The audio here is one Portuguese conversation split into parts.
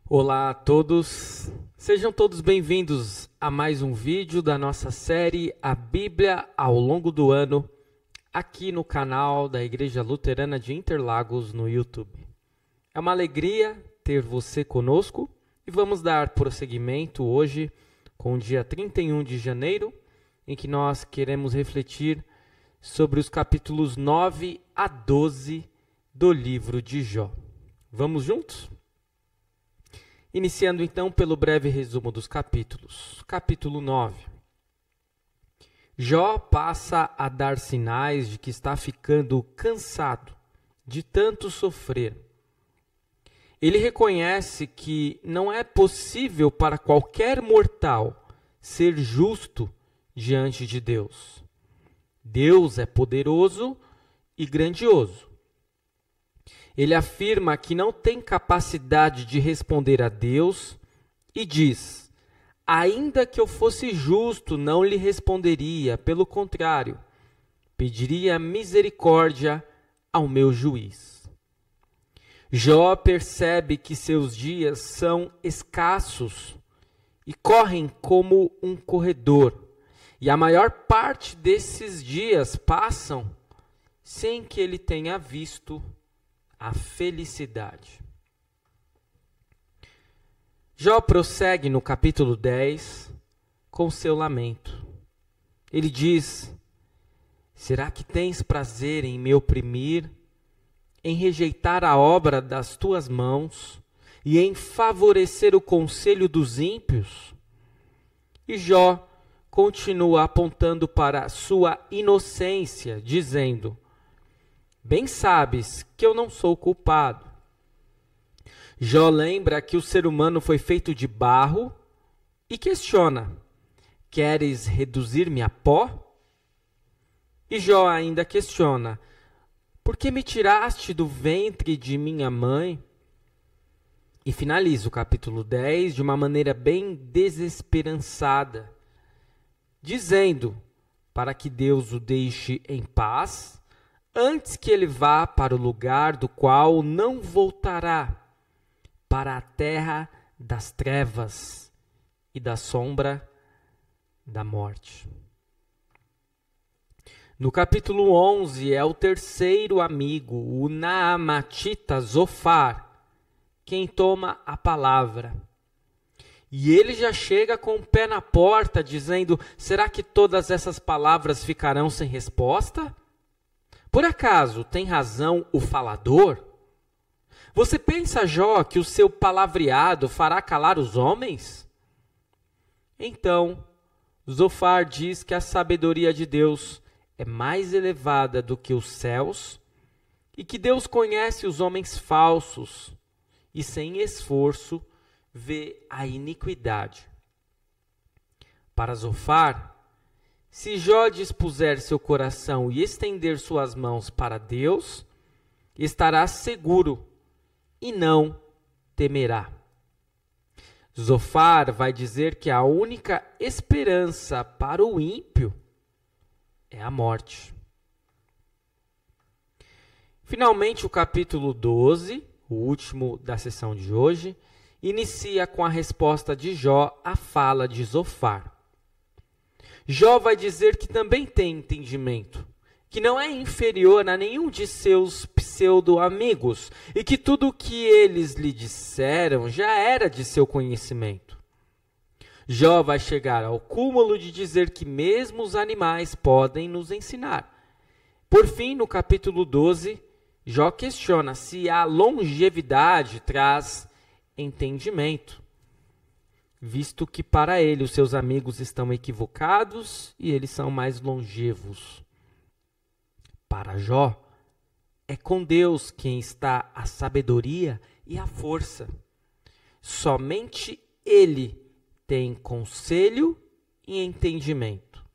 Olá a todos, sejam todos bem-vindos a mais um vídeo da nossa série A Bíblia ao longo do ano, aqui no canal da Igreja Luterana de Interlagos no YouTube. É uma alegria ter você conosco e vamos dar prosseguimento hoje com o dia 31 de janeiro, em que nós queremos refletir sobre os capítulos 9 a 12 do livro de Jó. Vamos juntos? Iniciando então pelo breve resumo dos capítulos. Capítulo 9. Jó passa a dar sinais de que está ficando cansado de tanto sofrer. Ele reconhece que não é possível para qualquer mortal ser justo diante de Deus. Deus é poderoso e grandioso. Ele afirma que não tem capacidade de responder a Deus e diz: ainda que eu fosse justo, não lhe responderia, pelo contrário, pediria misericórdia ao meu juiz. Jó percebe que seus dias são escassos e correm como um corredor, e a maior parte desses dias passam sem que ele tenha visto a felicidade. Jó prossegue no capítulo 10 com seu lamento. Ele diz: será que tens prazer em me oprimir, em rejeitar a obra das tuas mãos e em favorecer o conselho dos ímpios? E Jó continua apontando para sua inocência, dizendo: bem sabes que eu não sou culpado. Jó lembra que o ser humano foi feito de barro e questiona: queres reduzir-me a pó? E Jó ainda questiona: por que me tiraste do ventre de minha mãe? E finaliza o capítulo 10 de uma maneira bem desesperançada, dizendo para que Deus o deixe em paz, antes que ele vá para o lugar do qual não voltará, para a terra das trevas e da sombra da morte. No capítulo 11 é o terceiro amigo, o naamatita Zofar, quem toma a palavra. E ele já chega com o pé na porta, dizendo: será que todas essas palavras ficarão sem resposta? Por acaso tem razão o falador? Você pensa, Jó, que o seu palavreado fará calar os homens? Então, Zofar diz que a sabedoria de Deus é mais elevada do que os céus e que Deus conhece os homens falsos e, sem esforço, vê a iniquidade. Para Zofar, se Jó dispuser seu coração e estender suas mãos para Deus, estará seguro e não temerá. Zofar vai dizer que a única esperança para o ímpio é a morte. Finalmente, o capítulo 12, o último da sessão de hoje, inicia com a resposta de Jó à fala de Zofar. Jó vai dizer que também tem entendimento, que não é inferior a nenhum de seus pseudo-amigos e que tudo o que eles lhe disseram já era de seu conhecimento. Jó vai chegar ao cúmulo de dizer que mesmo os animais podem nos ensinar. Por fim, no capítulo 12, Jó questiona se a longevidade traz entendimento, visto que para ele os seus amigos estão equivocados e eles são mais longevos. Para Jó, é com Deus quem está a sabedoria e a força. Somente Ele tem conselho e entendimento.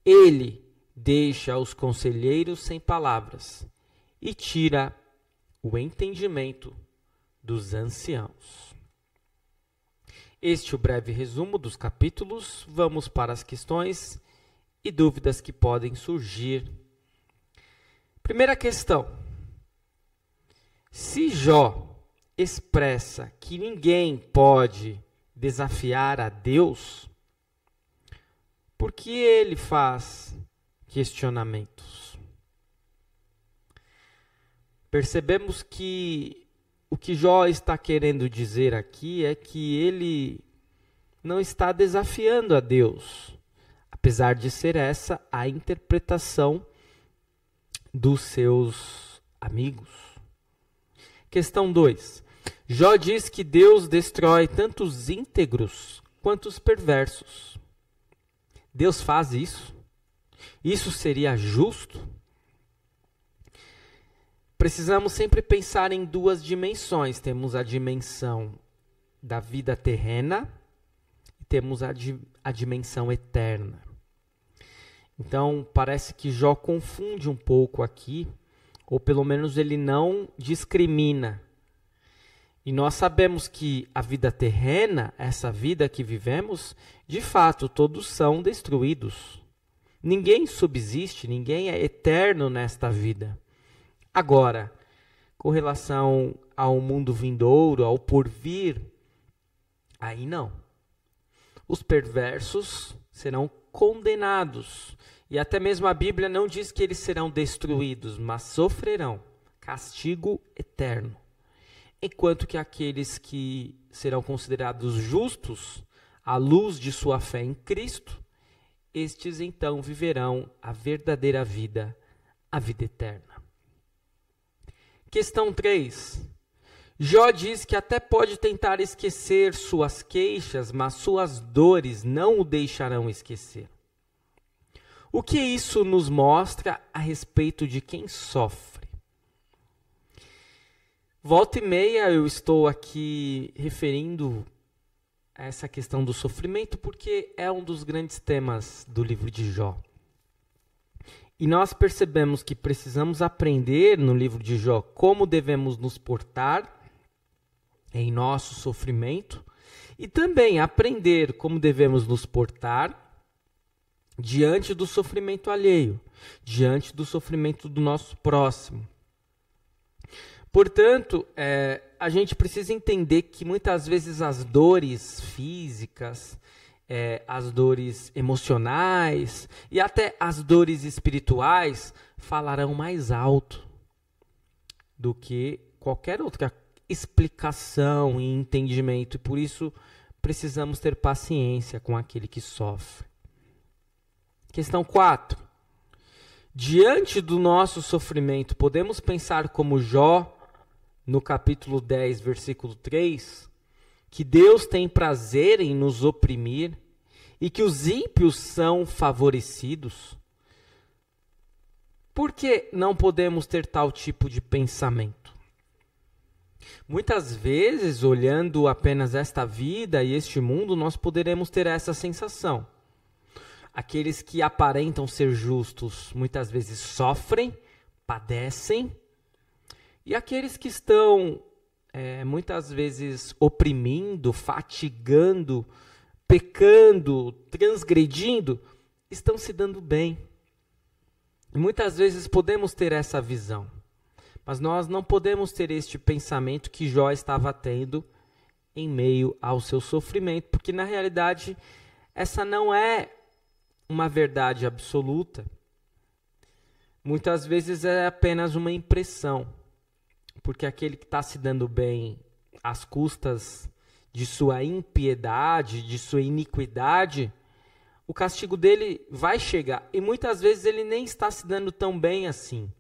Ele deixa os conselheiros sem palavras e tira o entendimento dos anciãos. Este é o breve resumo dos capítulos. Vamos para as questões e dúvidas que podem surgir. Primeira questão: se Jó expressa que ninguém pode desafiar a Deus, por que ele faz questionamentos? Percebemos que o que Jó está querendo dizer aqui é que ele não está desafiando a Deus, apesar de ser essa a interpretação dos seus amigos. Questão 2. Jó diz que Deus destrói tanto os íntegros quanto os perversos. Deus faz isso? Isso seria justo? Precisamos sempre pensar em duas dimensões. Temos a dimensão da vida terrena e temos a dimensão eterna. Então, parece que Jó confunde um pouco aqui, ou pelo menos ele não discrimina. E nós sabemos que a vida terrena, essa vida que vivemos, de fato, todos são destruídos. Ninguém subsiste, ninguém é eterno nesta vida. Agora, com relação ao mundo vindouro, ao porvir, aí não. Os perversos serão condenados. E até mesmo a Bíblia não diz que eles serão destruídos, mas sofrerão castigo eterno. Enquanto que aqueles que serão considerados justos, à luz de sua fé em Cristo, estes então viverão a verdadeira vida, a vida eterna. Questão 3. Jó diz que até pode tentar esquecer suas queixas, mas suas dores não o deixarão esquecer. O que isso nos mostra a respeito de quem sofre? Volta e meia eu estou aqui referindo a essa questão do sofrimento porque é um dos grandes temas do livro de Jó. E nós percebemos que precisamos aprender no livro de Jó como devemos nos portar em nosso sofrimento e também aprender como devemos nos portar diante do sofrimento alheio, diante do sofrimento do nosso próximo. Portanto, a gente precisa entender que muitas vezes as dores físicas, as dores emocionais e até as dores espirituais falarão mais alto do que qualquer outra explicação e entendimento. E por isso precisamos ter paciência com aquele que sofre. Questão 4. Diante do nosso sofrimento, podemos pensar como Jó, no capítulo 10, versículo 3, que Deus tem prazer em nos oprimir e que os ímpios são favorecidos? Por que não podemos ter tal tipo de pensamento? Muitas vezes, olhando apenas esta vida e este mundo, nós poderemos ter essa sensação. Aqueles que aparentam ser justos, muitas vezes sofrem, padecem, e aqueles que estão, muitas vezes, oprimindo, fatigando, pecando, transgredindo, estão se dando bem. E muitas vezes podemos ter essa visão, mas nós não podemos ter este pensamento que Jó estava tendo em meio ao seu sofrimento, porque na realidade essa não é uma verdade absoluta. Muitas vezes é apenas uma impressão, porque aquele que está se dando bem às custas de sua impiedade, de sua iniquidade, o castigo dele vai chegar. E muitas vezes ele nem está se dando tão bem assim,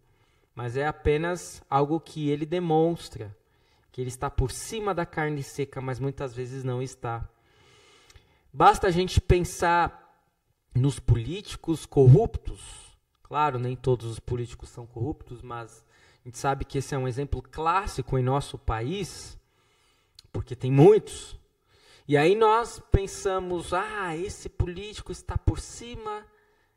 mas é apenas algo que ele demonstra, que ele está por cima da carne seca, mas muitas vezes não está. Basta a gente pensar nos políticos corruptos. Claro, nem todos os políticos são corruptos, mas a gente sabe que esse é um exemplo clássico em nosso país, porque tem muitos. E aí nós pensamos, esse político está por cima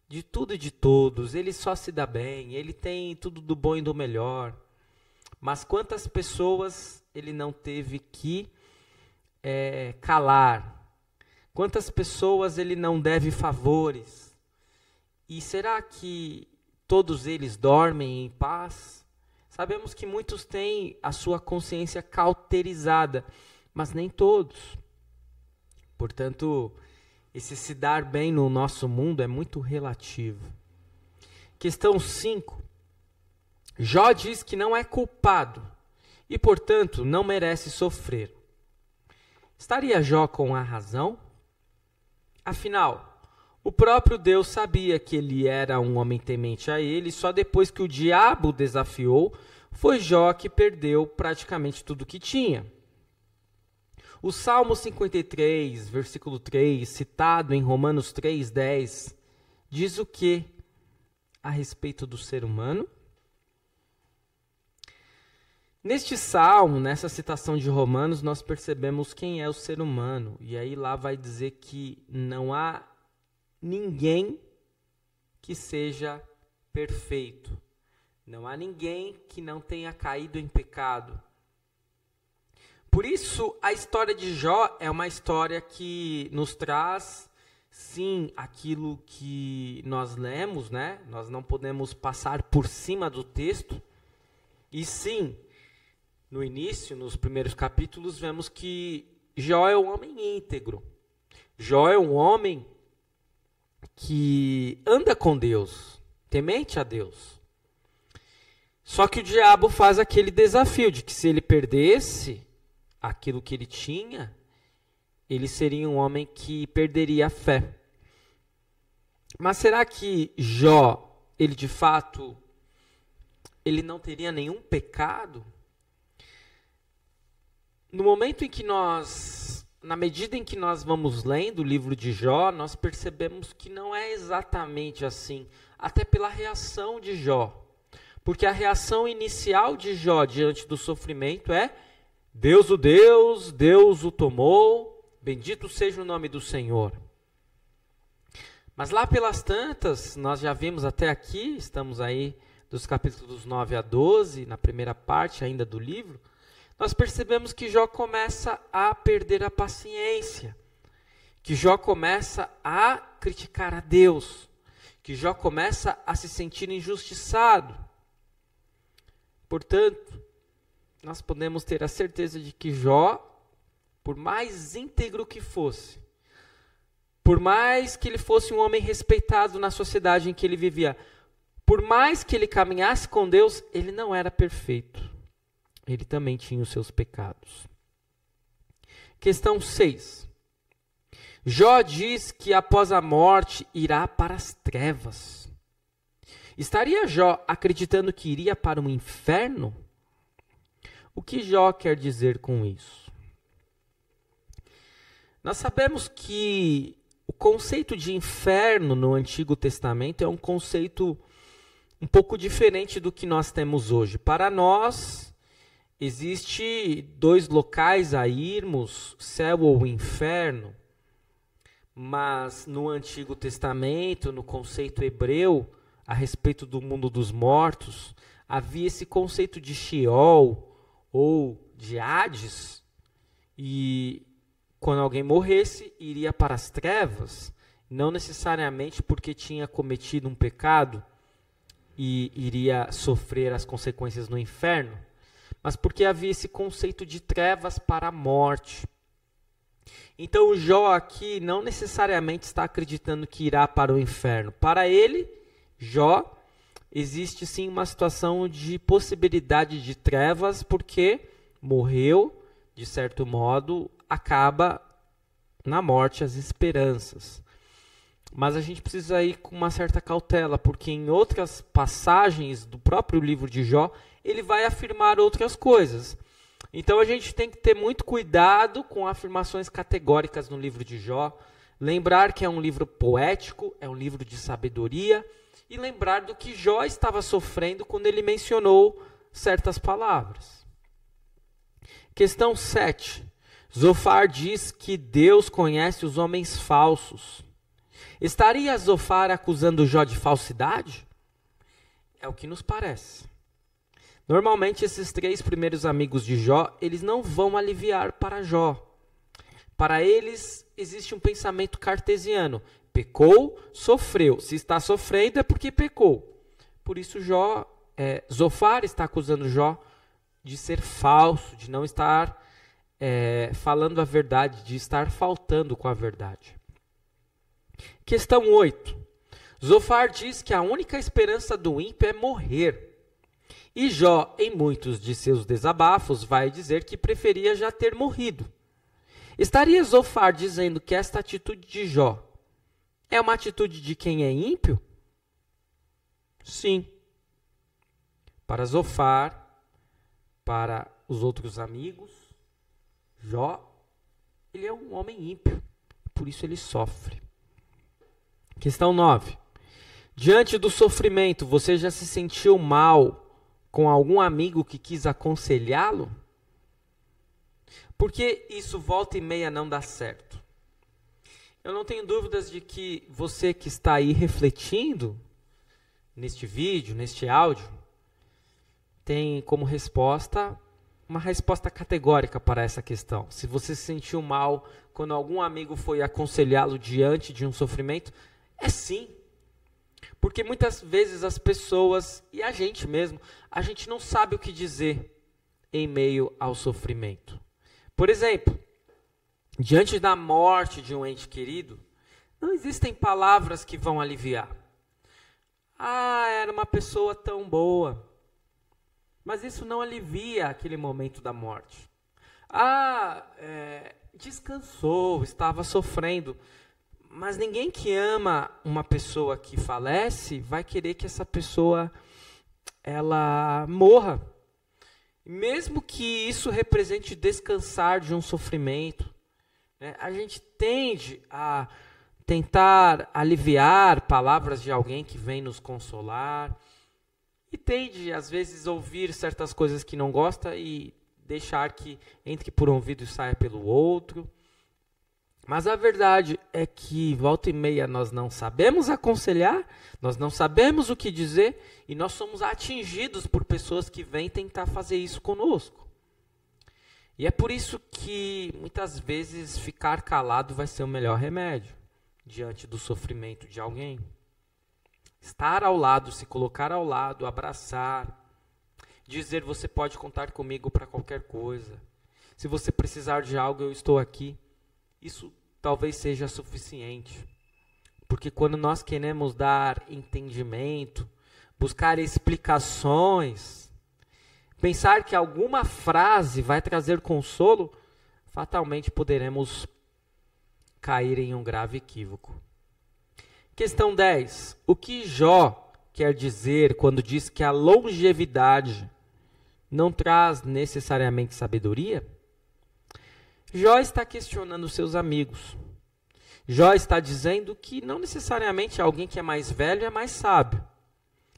de tudo e de todos, ele só se dá bem, ele tem tudo do bom e do melhor. Mas quantas pessoas ele não teve que calar? Quantas pessoas ele não deve favores? E será que todos eles dormem em paz? Sabemos que muitos têm a sua consciência cauterizada, mas nem todos. Portanto, esse se dar bem no nosso mundo é muito relativo. Questão 5. Jó diz que não é culpado e, portanto, não merece sofrer. Estaria Jó com a razão? Afinal, o próprio Deus sabia que ele era um homem temente a ele, e só depois que o diabo o desafiou, foi Jó que perdeu praticamente tudo que tinha. O Salmo 53, versículo 3, citado em Romanos 3:10, diz o que a respeito do ser humano? Neste salmo, nessa citação de Romanos, nós percebemos quem é o ser humano. E aí lá vai dizer que não há ninguém que seja perfeito. Não há ninguém que não tenha caído em pecado. Por isso, a história de Jó é uma história que nos traz, sim, aquilo que nós lemos, né? Nós não podemos passar por cima do texto. E sim, no início, nos primeiros capítulos, vemos que Jó é um homem íntegro. Jó é um homem que anda com Deus, temente a Deus. Só que o diabo faz aquele desafio de que se ele perdesse aquilo que ele tinha, ele seria um homem que perderia a fé. Mas será que Jó, ele de fato, ele não teria nenhum pecado? No momento em que na medida em que nós vamos lendo o livro de Jó, nós percebemos que não é exatamente assim, até pela reação de Jó. Porque a reação inicial de Jó diante do sofrimento é: Deus o deu, Deus o tomou, bendito seja o nome do Senhor. Mas lá pelas tantas, nós já vimos até aqui, estamos aí dos capítulos 9 a 12, na primeira parte ainda do livro, nós percebemos que Jó começa a perder a paciência, que Jó começa a criticar a Deus, que Jó começa a se sentir injustiçado. Portanto, nós podemos ter a certeza de que Jó, por mais íntegro que fosse, por mais que ele fosse um homem respeitado na sociedade em que ele vivia, por mais que ele caminhasse com Deus, ele não era perfeito. Ele também tinha os seus pecados. Questão 6. Jó diz que após a morte irá para as trevas. Estaria Jó acreditando que iria para o inferno? O que Jó quer dizer com isso? Nós sabemos que o conceito de inferno no Antigo Testamento é um conceito um pouco diferente do que nós temos hoje. Para nós, existe dois locais a irmos, céu ou inferno, mas no Antigo Testamento, no conceito hebreu, a respeito do mundo dos mortos, havia esse conceito de Sheol ou de Hades, e quando alguém morresse, iria para as trevas, não necessariamente porque tinha cometido um pecado e iria sofrer as consequências no inferno, mas porque havia esse conceito de trevas para a morte. Então o Jó aqui não necessariamente está acreditando que irá para o inferno. Para ele, Jó, existe sim uma situação de possibilidade de trevas, porque morreu, de certo modo, acaba na morte as esperanças. Mas a gente precisa ir com uma certa cautela, porque em outras passagens do próprio livro de Jó, ele vai afirmar outras coisas. Então a gente tem que ter muito cuidado com afirmações categóricas no livro de Jó, lembrar que é um livro poético, é um livro de sabedoria, e lembrar do que Jó estava sofrendo quando ele mencionou certas palavras. Questão 7. Zofar diz que Deus conhece os homens falsos. Estaria Zofar acusando Jó de falsidade? É o que nos parece. Normalmente, esses três primeiros amigos de Jó, eles não vão aliviar para Jó. Para eles, existe um pensamento cartesiano. Pecou, sofreu. Se está sofrendo é porque pecou. Por isso, Jó Zofar está acusando Jó de ser falso, de não estar falando a verdade, de estar faltando com a verdade. Questão 8. Zofar diz que a única esperança do ímpio é morrer. E Jó, em muitos de seus desabafos, vai dizer que preferia já ter morrido. Estaria Zofar dizendo que esta atitude de Jó é uma atitude de quem é ímpio? Sim. Para Zofar, para os outros amigos, Jó, ele é um homem ímpio, por isso ele sofre. Questão 9. Diante do sofrimento, você já se sentiu mal com algum amigo que quis aconselhá-lo? Por que isso volta e meia não dá certo? Eu não tenho dúvidas de que você que está aí refletindo neste vídeo, neste áudio, tem como resposta uma resposta categórica para essa questão. Se você se sentiu mal quando algum amigo foi aconselhá-lo diante de um sofrimento, é sim. Porque muitas vezes as pessoas, e a gente mesmo, a gente não sabe o que dizer em meio ao sofrimento. Por exemplo, diante da morte de um ente querido, não existem palavras que vão aliviar. Era uma pessoa tão boa. Mas isso não alivia aquele momento da morte. Descansou, estava sofrendo. Mas ninguém que ama uma pessoa que falece vai querer que essa pessoa ela morra. Mesmo que isso represente descansar de um sofrimento, né, a gente tende a tentar aliviar palavras de alguém que vem nos consolar. E tende, às vezes, ouvir certas coisas que não gosta e deixar que entre por um ouvido e saia pelo outro. Mas a verdade é que, volta e meia, nós não sabemos aconselhar, nós não sabemos o que dizer e nós somos atingidos por pessoas que vêm tentar fazer isso conosco. E é por isso que, muitas vezes, ficar calado vai ser o melhor remédio diante do sofrimento de alguém. Estar ao lado, se colocar ao lado, abraçar, dizer você pode contar comigo para qualquer coisa. Se você precisar de algo, eu estou aqui. Isso talvez seja suficiente. Porque quando nós queremos dar entendimento, buscar explicações, pensar que alguma frase vai trazer consolo, fatalmente poderemos cair em um grave equívoco. Questão 10. O que Jó quer dizer quando diz que a longevidade não traz necessariamente sabedoria? Jó está questionando seus amigos. Jó está dizendo que não necessariamente alguém que é mais velho é mais sábio.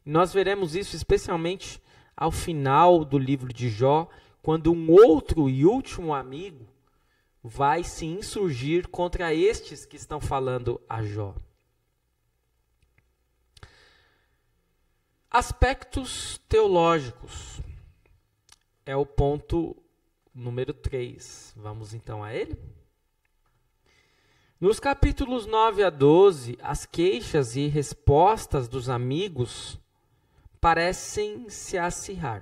E nós veremos isso especialmente ao final do livro de Jó, quando um outro e último amigo vai se insurgir contra estes que estão falando a Jó. Aspectos teológicos é o ponto número 3. Vamos então a ele? Nos capítulos 9 a 12, as queixas e respostas dos amigos parecem se acirrar.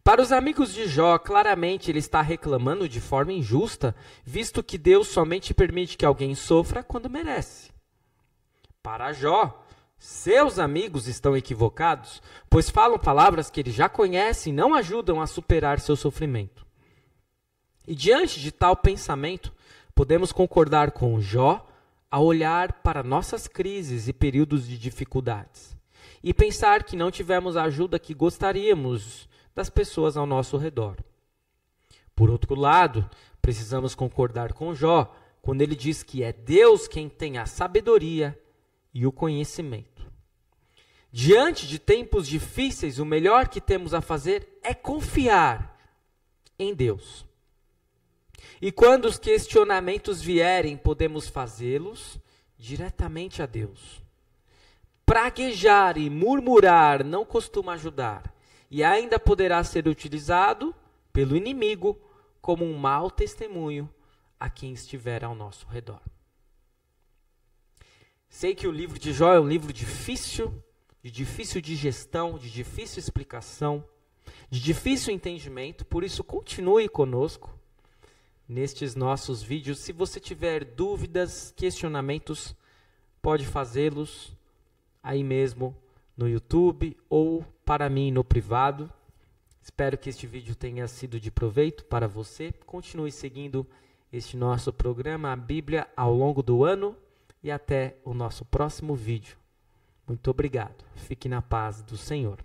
Para os amigos de Jó, claramente ele está reclamando de forma injusta, visto que Deus somente permite que alguém sofra quando merece. Para Jó, seus amigos estão equivocados, pois falam palavras que ele já conhece e não ajudam a superar seu sofrimento. E diante de tal pensamento, podemos concordar com Jó ao olhar para nossas crises e períodos de dificuldades e pensar que não tivemos a ajuda que gostaríamos das pessoas ao nosso redor. Por outro lado, precisamos concordar com Jó quando ele diz que é Deus quem tem a sabedoria e o conhecimento. Diante de tempos difíceis, o melhor que temos a fazer é confiar em Deus. E quando os questionamentos vierem, podemos fazê-los diretamente a Deus. Praguejar e murmurar não costuma ajudar, e ainda poderá ser utilizado pelo inimigo como um mau testemunho a quem estiver ao nosso redor. Sei que o livro de Jó é um livro difícil, de difícil digestão, de difícil explicação, de difícil entendimento. Por isso, continue conosco nestes nossos vídeos. Se você tiver dúvidas, questionamentos, pode fazê-los aí mesmo no YouTube ou para mim no privado. Espero que este vídeo tenha sido de proveito para você. Continue seguindo este nosso programa, a Bíblia ao longo do ano, e até o nosso próximo vídeo. Muito obrigado. Fique na paz do Senhor.